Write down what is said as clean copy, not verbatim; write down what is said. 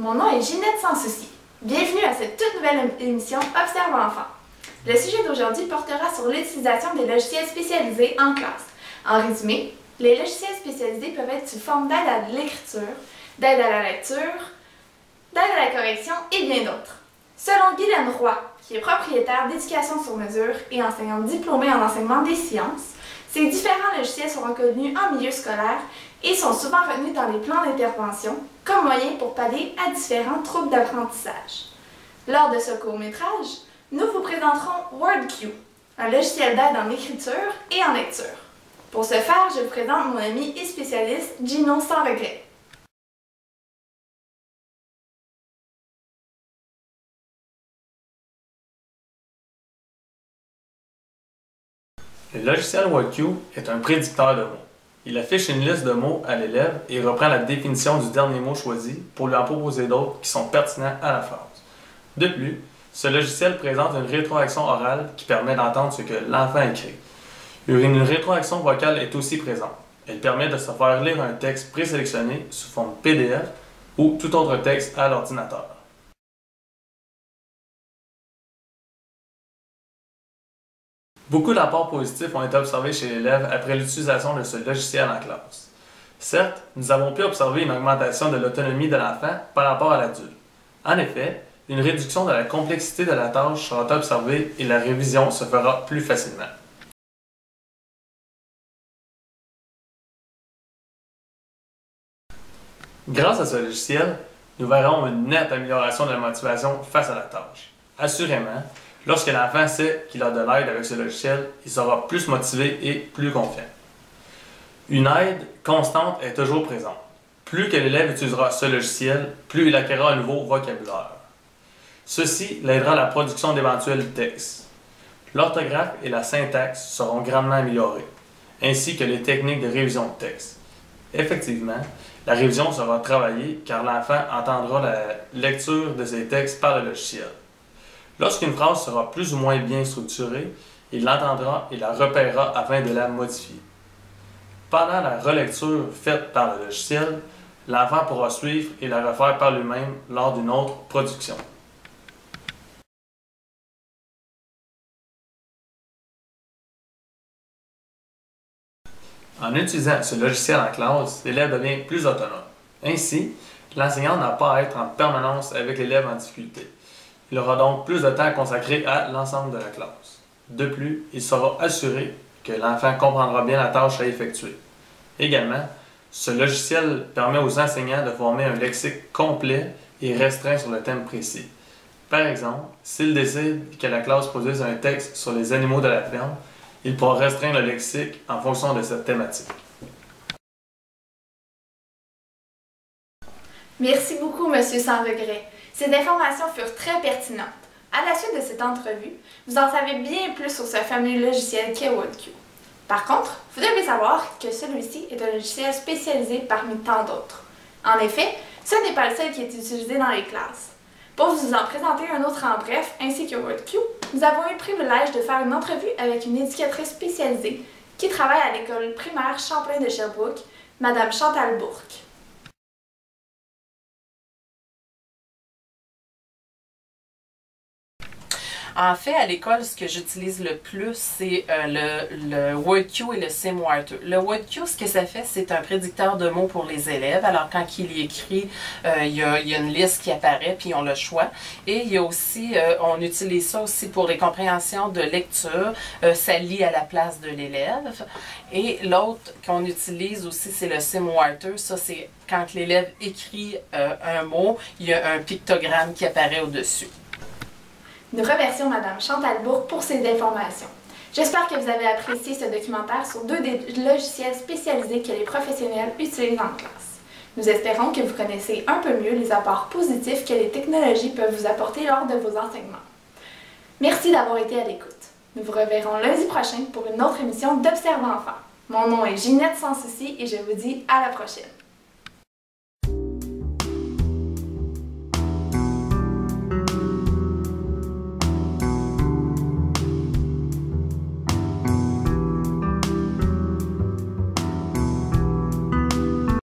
Mon nom est Ginette Sans Souci. Bienvenue à cette toute nouvelle émission Observe Enfant. Le sujet d'aujourd'hui portera sur l'utilisation des logiciels spécialisés en classe. En résumé, les logiciels spécialisés peuvent être sous forme d'aide à l'écriture, d'aide à la lecture, d'aide à la correction et bien d'autres. Selon Guylaine Roy, qui est propriétaire d'Éducation sur mesure et enseignante diplômée en enseignement des sciences, ces différents logiciels sont reconnus en milieu scolaire et sont souvent retenus dans les plans d'intervention comme moyen pour pallier à différents troubles d'apprentissage. Lors de ce court-métrage, nous vous présenterons WordQ, un logiciel d'aide en écriture et en lecture. Pour ce faire, je vous présente mon ami et spécialiste Gino Sans Regret. Le logiciel WordQ est un prédicteur de mots. Il affiche une liste de mots à l'élève et reprend la définition du dernier mot choisi pour lui en proposer d'autres qui sont pertinents à la phrase. De plus, ce logiciel présente une rétroaction orale qui permet d'entendre ce que l'enfant écrit. Une rétroaction vocale est aussi présente. Elle permet de se faire lire un texte présélectionné sous forme PDF ou tout autre texte à l'ordinateur. Beaucoup d'apports positifs ont été observés chez l'élève après l'utilisation de ce logiciel en classe. Certes, nous avons pu observer une augmentation de l'autonomie de l'enfant par rapport à l'adulte. En effet, une réduction de la complexité de la tâche sera observée et la révision se fera plus facilement. Grâce à ce logiciel, nous verrons une nette amélioration de la motivation face à la tâche. Assurément, lorsque l'enfant sait qu'il a de l'aide avec ce logiciel, il sera plus motivé et plus confiant. Une aide constante est toujours présente. Plus que l'élève utilisera ce logiciel, plus il acquérera un nouveau vocabulaire. Ceci l'aidera à la production d'éventuels textes. L'orthographe et la syntaxe seront grandement améliorées, ainsi que les techniques de révision de texte. Effectivement, la révision sera travaillée car l'enfant entendra la lecture de ses textes par le logiciel. Lorsqu'une phrase sera plus ou moins bien structurée, il l'entendra et la repérera afin de la modifier. Pendant la relecture faite par le logiciel, l'enfant pourra suivre et la refaire par lui-même lors d'une autre production. En utilisant ce logiciel en classe, l'élève devient plus autonome. Ainsi, l'enseignant n'a pas à être en permanence avec l'élève en difficulté. Il aura donc plus de temps à consacrer à l'ensemble de la classe. De plus, il sera assuré que l'enfant comprendra bien la tâche à effectuer. Également, ce logiciel permet aux enseignants de former un lexique complet et restreint sur le thème précis. Par exemple, s'il décide que la classe produise un texte sur les animaux de la ferme, il pourra restreindre le lexique en fonction de cette thématique. Merci beaucoup, Monsieur Sans Regret. Ces informations furent très pertinentes. À la suite de cette entrevue, vous en savez bien plus sur ce fameux logiciel qu'est WordQ. Par contre, vous devez savoir que celui-ci est un logiciel spécialisé parmi tant d'autres. En effet, ce n'est pas le seul qui est utilisé dans les classes. Pour vous en présenter un autre en bref, ainsi que WordQ, nous avons eu le privilège de faire une entrevue avec une éducatrice spécialisée qui travaille à l'école primaire Champlain de Sherbrooke, Madame Chantal Bourque. En fait, à l'école, ce que j'utilise le plus, c'est le WordQ et le SimWriter. Le WordQ, ce que ça fait, c'est un prédicteur de mots pour les élèves. Alors, quand il écrit, il y a une liste qui apparaît, puis on le choix. Et il y a aussi, on utilise ça aussi pour les compréhensions de lecture. Ça lit à la place de l'élève. Et l'autre qu'on utilise aussi, c'est le SimWriter. Ça, c'est quand l'élève écrit un mot, il y a un pictogramme qui apparaît au-dessus. Nous remercions Madame Chantal Bourque pour ces informations. J'espère que vous avez apprécié ce documentaire sur deux des logiciels spécialisés que les professionnels utilisent en classe. Nous espérons que vous connaissez un peu mieux les apports positifs que les technologies peuvent vous apporter lors de vos enseignements. Merci d'avoir été à l'écoute. Nous vous reverrons lundi prochain pour une autre émission d'Observe Enfant. Mon nom est Ginette Sans Souci et je vous dis à la prochaine.